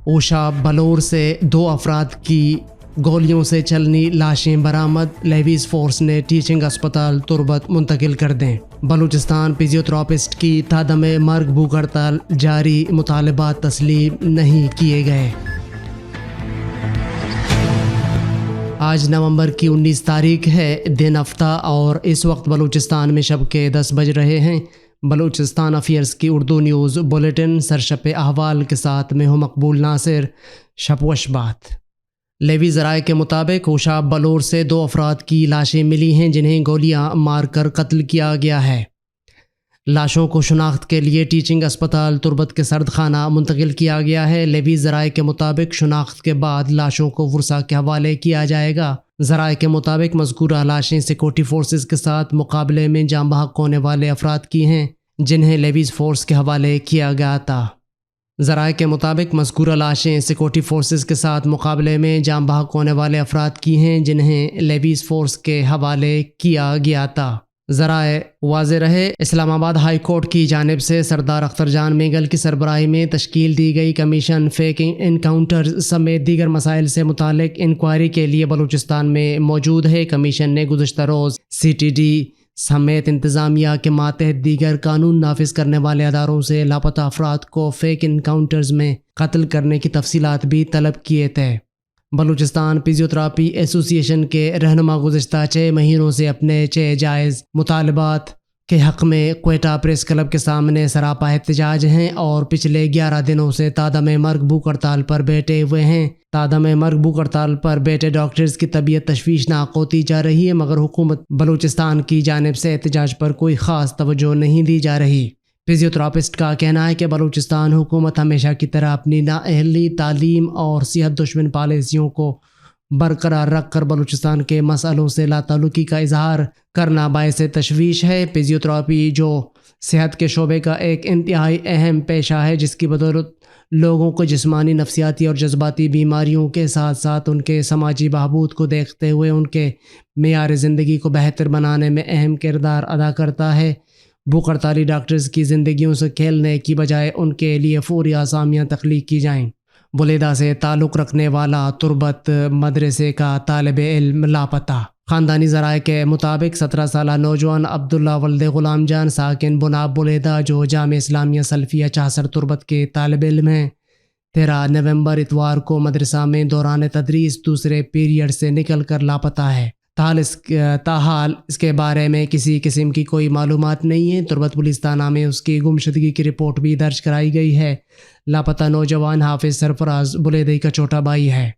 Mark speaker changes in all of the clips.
Speaker 1: اوشا بلور سے 2 افراد کی گولیوں سے چلنی لاشیں برآمد، لیویز فورس نے ٹیچنگ اسپتال تربت منتقل کر دیں۔ بلوچستان فزیوتھراپسٹ کی تادم مرگ بھوک ہڑتال جاری، مطالبات تسلیم نہیں کیے گئے۔ آج نومبر کی 19 تاریخ ہے، دن ہفتہ، اور اس وقت بلوچستان میں شب کے 10 بج رہے ہیں۔ بلوچستان افیئرز کی اردو نیوز بلیٹن سرشپ احوال کے ساتھ میں ہوں مقبول ناصر۔ شب وش بات۔ لیوی ذرائع کے مطابق اوشا بلور سے 2 افراد کی لاشیں ملی ہیں جنہیں گولیاں مار کر قتل کیا گیا ہے۔ لاشوں کو شناخت کے لیے ٹیچنگ اسپتال تربت کے سرد خانہ منتقل کیا گیا ہے۔ لیوی ذرائع کے مطابق شناخت کے بعد لاشوں کو ورثاء کے حوالے کیا جائے گا۔ ذرائع کے مطابق مذکورہ لاشیں سیکورٹی فورسز کے ساتھ مقابلے میں جاں بحق ہونے والے افراد کی ہیں جنہیں لیویز فورس کے حوالے کیا گیا تھا۔ ذرائع کے مطابق مذکورہ لاشیں سیکورٹی فورسز کے ساتھ مقابلے میں جاں بحق ہونے والے افراد کی ہیں جنہیں لیویز فورس کے حوالے کیا گیا تھا۔ ذرائع واضح رہے، اسلام آباد ہائی کورٹ کی جانب سے سردار اختر جان میگل کی سربراہی میں تشکیل دی گئی کمیشن فیک انکاؤنٹر سمیت دیگر مسائل سے متعلق انکوائری کے لیے بلوچستان میں موجود ہے۔ کمیشن نے گزشتہ روز CTD سمیت انتظامیہ کے ماتحت دیگر قانون نافذ کرنے والے اداروں سے لاپتہ افراد کو فیک انکاؤنٹرز میں قتل کرنے کی تفصیلات بھی طلب کیے تھے۔ بلوچستان فزیوتھراپی ایسوسی ایشن کے رہنما گزشتہ 6 مہینوں سے اپنے 6 جائز مطالبات کے حق میں کوئٹہ پریس کلب کے سامنے سراپا احتجاج ہیں اور پچھلے 11 دنوں سے تادم مرگ بھوک ہڑتال پر بیٹھے ہوئے ہیں۔ تادم مرگ بھوک ہڑتال پر بیٹھے ڈاکٹرز کی طبیعت تشویشناک ہوتی جا رہی ہے، مگر حکومت بلوچستان کی جانب سے احتجاج پر کوئی خاص توجہ نہیں دی جا رہی۔ فزیوتھراپسٹ کا کہنا ہے کہ بلوچستان حکومت ہمیشہ کی طرح اپنی نااہلی، تعلیم اور صحت دشمن پالیسیوں کو برقرار رکھ کر بلوچستان کے مسئلوں سے لاتعلقی کا اظہار کرنا باعث تشویش ہے۔ فزیوتھراپی جو صحت کے شعبے کا ایک انتہائی اہم پیشہ ہے، جس کی بدولت لوگوں کو جسمانی، نفسیاتی اور جذباتی بیماریوں کے ساتھ ساتھ ان کے سماجی بہبود کو دیکھتے ہوئے ان کے معیار زندگی کو بہتر بنانے میں اہم کردار ادا کرتا ہے۔ بھوک ہڑتالی ڈاکٹرز کی زندگیوں سے کھیلنے کی بجائے ان کے لیے فوری آسامیاں تخلیق کی جائیں۔ بلیدہ سے تعلق رکھنے والا تربت مدرسے کا طالب علم لاپتہ۔ خاندانی ذرائع کے مطابق 17 سالہ نوجوان عبداللہ ولد غلام جان ساکن بناب بلیدہ جو جامعہ اسلامیہ سلفیہ چاثر تربت کے طالب علم ہیں، 13 نومبر اتوار کو مدرسہ میں دوران تدریس دوسرے پیریڈ سے نکل کر لاپتہ ہے۔ تاحال اس کے بارے میں کسی قسم کی کوئی معلومات نہیں ہے۔ تربت پولیس تھانہ میں اس کی گمشدگی کی رپورٹ بھی درج کرائی گئی ہے۔ لاپتہ نوجوان حافظ سرفراز بلیدہ کا چھوٹا بھائی ہے۔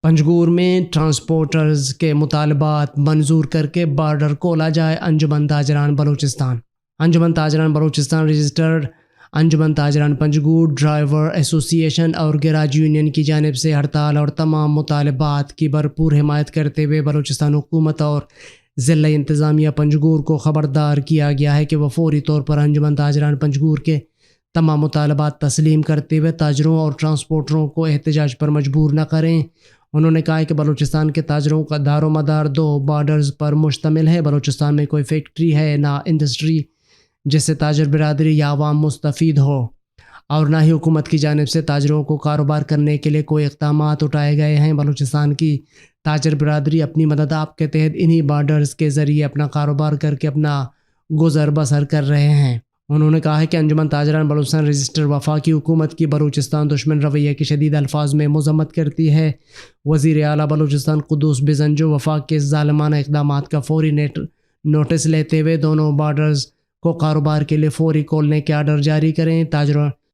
Speaker 1: پنجگور میں ٹرانسپورٹرز کے مطالبات منظور کر کے بارڈر کھولا جائے، انجمن تاجران بلوچستان۔ انجمن تاجران بلوچستان رجسٹرڈ انجمن تاجران پنجگور ڈرائیور ایسوسی ایشن اور گیراج یونین کی جانب سے ہڑتال اور تمام مطالبات کی بھرپور حمایت کرتے ہوئے بلوچستان حکومت اور ضلع انتظامیہ پنجگور کو خبردار کیا گیا ہے کہ وہ فوری طور پر انجمن تاجران پنجگور کے تمام مطالبات تسلیم کرتے ہوئے تاجروں اور ٹرانسپورٹروں کو احتجاج پر مجبور نہ کریں۔ انہوں نے کہا کہ بلوچستان کے تاجروں کا دار و مدار 2 بارڈرز پر مشتمل ہے۔ بلوچستان میں کوئی فیکٹری ہے نہ انڈسٹری جس سے تاجر برادری یا عوام مستفید ہو، اور نہ ہی حکومت کی جانب سے تاجروں کو کاروبار کرنے کے لیے کوئی اقدامات اٹھائے گئے ہیں۔ بلوچستان کی تاجر برادری اپنی مدد آپ کے تحت انہی بارڈرز کے ذریعے اپنا کاروبار کر کے اپنا گزر بسر کر رہے ہیں۔ انہوں نے کہا ہے کہ انجمن تاجران بلوچستان رجسٹر وفاقی حکومت کی بلوچستان دشمن رویے کی شدید الفاظ میں مذمت کرتی ہے۔ وزیر اعلیٰ بلوچستان قدوس بزنجو وفاق کے ظالمانہ اقدامات کا فوری نوٹس لیتے ہوئے دونوں بارڈرز کو کاروبار کے لیے فوری کھولنے کے آرڈر جاری کریں۔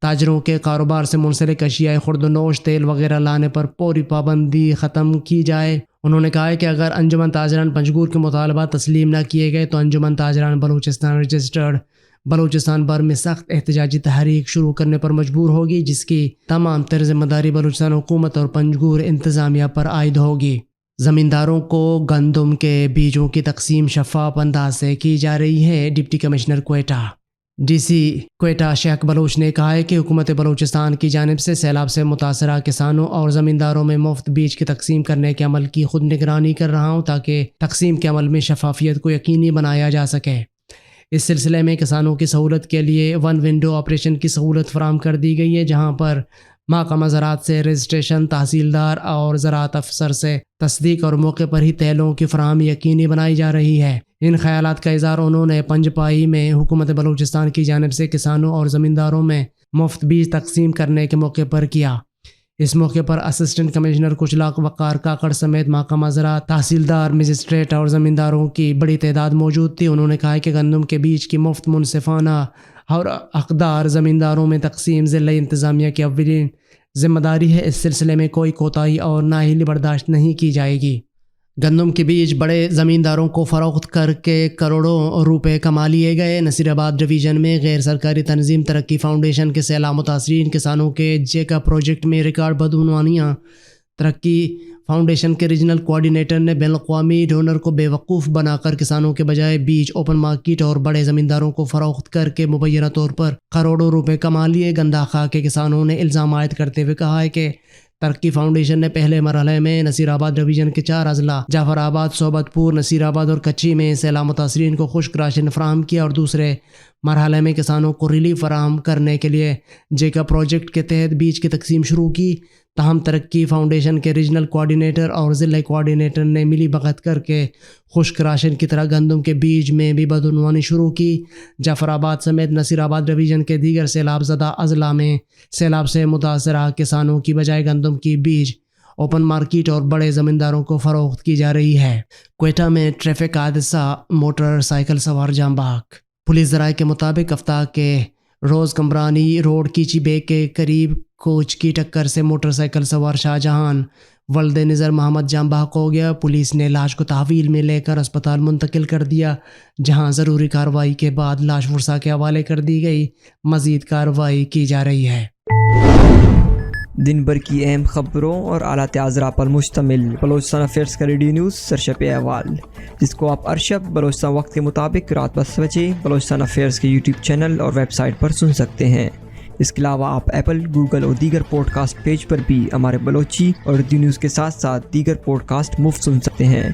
Speaker 1: تاجروں کے کاروبار سے منسلک اشیاء خرد و نوش، تیل وغیرہ لانے پر پوری پابندی ختم کی جائے۔ انہوں نے کہا کہ اگر انجمن تاجران پنجگور کے مطالبات تسلیم نہ کیے گئے تو انجمن تاجران بلوچستان رجسٹرڈ بلوچستان بھر میں سخت احتجاجی تحریک شروع کرنے پر مجبور ہوگی، جس کی تمام تر ذمہ داری بلوچستان حکومت اور پنجگور انتظامیہ پر عائد ہوگی۔ زمینداروں کو گندم کے بیجوں کی تقسیم شفاف انداز سے کی جا رہی ہے۔ Deputy commissioner Quetta DC Quetta شیخ بلوچ نے کہا ہے کہ حکومت بلوچستان کی جانب سے سیلاب سے متاثرہ کسانوں اور زمینداروں میں مفت بیج کی تقسیم کرنے کے عمل کی خود نگرانی کر رہا ہوں تاکہ تقسیم کے عمل میں شفافیت کو یقینی بنایا جا سکے۔ اس سلسلے میں کسانوں کی سہولت کے لیے 1 ونڈو آپریشن کی سہولت فراہم کر دی گئی ہے، جہاں پر محکمہ زراعت سے رجسٹریشن، تحصیلدار اور زراعت افسر سے تصدیق اور موقع پر ہی تیلوں کی فراہمی یقینی بنائی جا رہی ہے۔ ان خیالات کا اظہار انہوں نے پنجپائی میں حکومت بلوچستان کی جانب سے کسانوں اور زمینداروں میں مفت بیج تقسیم کرنے کے موقع پر کیا۔ اس موقع پر اسسٹنٹ کمشنر کچلا وقار کاکڑ سمیت محکمہ زراعت، تحصیلدار، مجسٹریٹ اور زمینداروں کی بڑی تعداد موجود تھی۔ انہوں نے کہا کہ گندم کے بیج کی مفت، منصفانہ اور حقدار زمینداروں میں تقسیم ضلع انتظامیہ کی اولین ذمہ داری ہے۔ اس سلسلے میں کوئی کوتاہی اور نااہلی برداشت نہیں کی جائے گی۔ گندم کے بیج بڑے زمینداروں کو فروخت کر کے کروڑوں روپے کما لیے گئے۔ نصیر آباد ڈویژن میں غیر سرکاری تنظیم ترقی فاؤنڈیشن کے سیلاب متاثرین کسانوں کے جیکا پروجیکٹ میں ریکارڈ بدعنوانیاں۔ ترقی فاؤنڈیشن کے ریجنل کوآرڈینیٹر نے بین الاقوامی ڈونر کو بے وقوف بنا کر کسانوں کے بجائے بیج اوپن مارکیٹ اور بڑے زمینداروں کو فروخت کر کے مبینہ طور پر کروڑوں روپے کما لیے۔ گندہ خاک کے کسانوں نے الزام عائد کرتے ہوئے کہا ہے کہ ترقی فاؤنڈیشن نے پہلے مرحلے میں نصیر آباد ڈویژن کے 4 اضلاع جعفر آباد، صحبت پور، نصیر آباد اور کچی میں سیلاب متاثرین کو خشک راشن فراہم کیا اور دوسرے مرحلے میں کسانوں کو ریلیف فراہم کرنے کے لیے جیکا پروجیکٹ کے تحت بیج کی تقسیم شروع کی۔ تاہم ترقی فاؤنڈیشن کے ریجنل کوآرڈینیٹر اور ضلع کوآرڈینیٹر نے ملی بھگت کر کے خشک راشن کی طرح گندم کے بیج میں بھی بدعنوانی شروع کی۔ جعفر آباد سمیت نصیر آباد ڈویژن کے دیگر سیلاب زدہ اضلاع میں سیلاب سے متاثرہ کسانوں کی بجائے گندم کی بیج اوپن مارکیٹ اور بڑے زمینداروں کو فروخت کی جا رہی ہے۔ کوئٹہ میں ٹریفک حادثہ، موٹر سائیکل سوار جاں بحق۔ پولیس ذرائع کے مطابق ہفتہ کے روز کمرانی روڈ کیچی بے کے قریب کوچ کی ٹکر سے موٹر سائیکل سوار شاہ جہان ولد نظر محمد جاں بحق ہو گیا۔ پولیس نے لاش کو تحویل میں لے کر اسپتال منتقل کر دیا، جہاں ضروری کارروائی کے بعد لاش ورثاء کے حوالے کر دی گئی۔ مزید کارروائی کی جا رہی ہے۔
Speaker 2: دن بھر کی اہم خبروں اور اعلیٰ اجراء پر مشتمل بلوچستان افیئرز کا ریڈیو نیوز سرشپ احوال، جس کو آپ ہر شب بلوچستان وقت کے مطابق رات 10 بجے بلوچستان افیئرز کے یوٹیوب چینل اور ویب سائٹ پر سن سکتے ہیں۔ اس کے علاوہ آپ ایپل، گوگل اور دیگر پوڈ کاسٹ پیج پر بھی ہمارے بلوچی اور اردو نیوز کے ساتھ ساتھ دیگر پوڈ کاسٹ مفت سن سکتے ہیں۔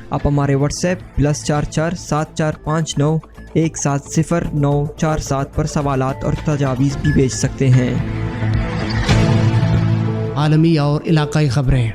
Speaker 2: آپ ہمارے واٹس ایپ +44 7459 170 پر سوالات اور تجاویز بھی بھیج سکتے ہیں۔
Speaker 1: عالمی اور علاقائی خبریں۔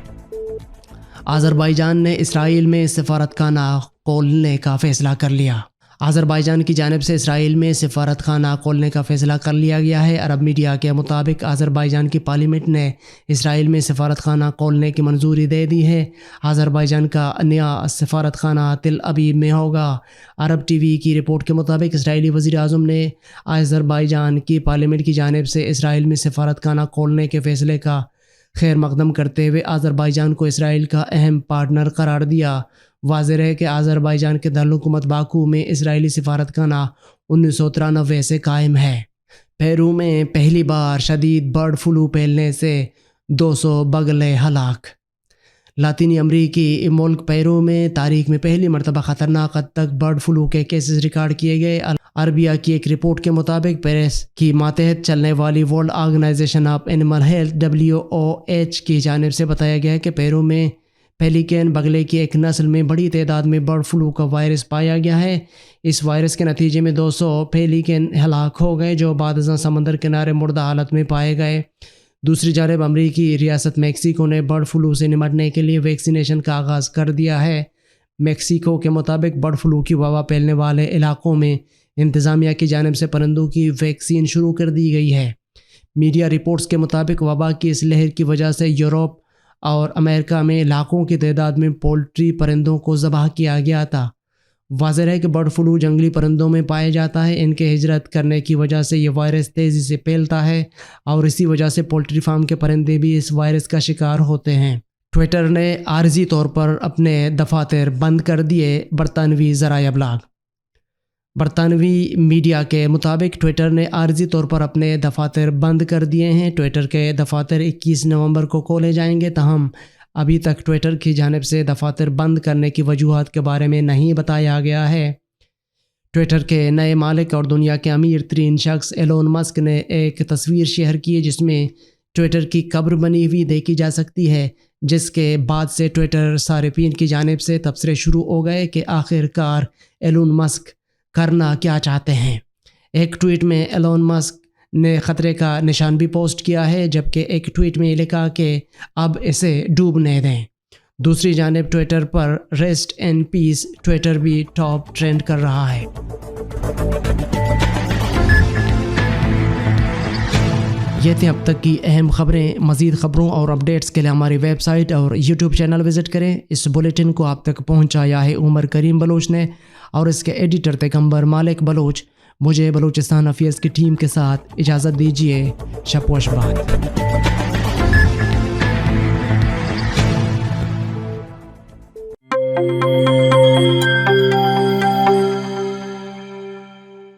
Speaker 1: آذربائیجان نے اسرائیل میں سفارت خانہ کھولنے کا فیصلہ کر لیا۔ آذربائیجان کی جانب سے اسرائیل میں سفارت خانہ کھولنے کا فیصلہ کر لیا گیا ہے۔ عرب میڈیا کے مطابق آذربائیجان کی پارلیمنٹ نے اسرائیل میں سفارت خانہ کھولنے کی منظوری دے دی ہے۔ آذربائیجان کا نیا سفارت خانہ تل ابیب میں ہوگا۔ عرب ٹی وی کی رپورٹ کے مطابق اسرائیلی وزیر اعظم نے آذربائیجان کی پارلیمنٹ کی جانب سے اسرائیل میں سفارت خانہ کھولنے کے فیصلے کا خیر مقدم کرتے ہوئے آذربائیجان کو اسرائیل کا اہم پارٹنر قرار دیا۔ واضح ہے کہ آذربائیجان کے دارالحکومت باکو میں اسرائیلی سفارت خانہ 1993 سے قائم ہے۔ پیرو میں پہلی بار شدید برڈ فلو پھیلنے سے 200 بگلے ہلاک۔ لاطینی امریکی ملک پیرو میں تاریخ میں پہلی مرتبہ خطرناک حد تک برڈ فلو کے کیسز ریکارڈ کیے گئے۔ عربیہ کی ایک رپورٹ کے مطابق پیرس کی ماتحت چلنے والی world organisation of animal health WHO کی جانب سے بتایا گیا کہ پیرو میں پیلیکین بگلے کی ایک نسل میں بڑی تعداد میں برڈ فلو کا وائرس پایا گیا ہے۔ اس وائرس کے نتیجے میں 200 پیلیکین ہلاک ہو گئے، جو بعد ازاں سمندر کنارے مردہ حالت میں پائے گئے۔ دوسری جانب امریکی ریاست میکسیکو نے برڈ فلو سے نمٹنے کے لیے ویکسینیشن کا آغاز کر دیا ہے۔ میکسیکو کے مطابق برڈ فلو کی وبا پھیلنے والے علاقوں میں انتظامیہ کی جانب سے پرندوں کی ویکسین شروع کر دی گئی ہے۔ میڈیا رپورٹس کے مطابق وبا کی اس لہر کی وجہ سے یورپ اور امریکہ میں لاکھوں کی تعداد میں پولٹری پرندوں کو ذبح کیا گیا تھا۔ واضح ہے کہ برڈ فلو جنگلی پرندوں میں پایا جاتا ہے۔ ان کے ہجرت کرنے کی وجہ سے یہ وائرس تیزی سے پھیلتا ہے اور اسی وجہ سے پولٹری فارم کے پرندے بھی اس وائرس کا شکار ہوتے ہیں۔ ٹویٹر نے عارضی طور پر اپنے دفاتر بند کر دیے، برطانوی ذرائع ابلاغ۔ برطانوی میڈیا کے مطابق ٹویٹر نے عارضی طور پر اپنے دفاتر بند کر دیے ہیں۔ ٹویٹر کے دفاتر 21 نومبر کو کھولے جائیں گے، تاہم ابھی تک ٹویٹر کی جانب سے دفاتر بند کرنے کی وجوہات کے بارے میں نہیں بتایا گیا ہے۔ ٹویٹر کے نئے مالک اور دنیا کے امیر ترین شخص ایلون مسک نے ایک تصویر شیئر کی ہے جس میں ٹویٹر کی قبر بنی ہوئی دیکھی جا سکتی ہے، جس کے بعد سے ٹویٹر صارفین کی جانب سے تبصرے شروع ہو گئے کہ آخر کار ایلون مسک کرنا کیا چاہتے ہیں۔ ایک ٹویٹ میں ایلون مسک نے خطرے کا نشان بھی پوسٹ کیا ہے، جبکہ ایک ٹویٹ میں یہ لکھا کہ اب اسے ڈوبنے دیں۔ دوسری جانب ٹویٹر پر ریسٹ ان پیس ٹویٹر بھی ٹاپ ٹرینڈ کر رہا ہے۔ یہ تھیں اب تک کی اہم خبریں۔ مزید خبروں اور اپڈیٹس کے لیے ہماری ویب سائٹ اور یوٹیوب چینل وزٹ کریں۔ اس بلیٹن کو آپ تک پہنچایا ہے عمر کریم بلوچ نے، اور اس کے ایڈیٹر پیغمبر مالک بلوچ۔ مجھے بلوچستان افیئرز کی ٹیم کے ساتھ اجازت دیجیے۔ شب و شبات۔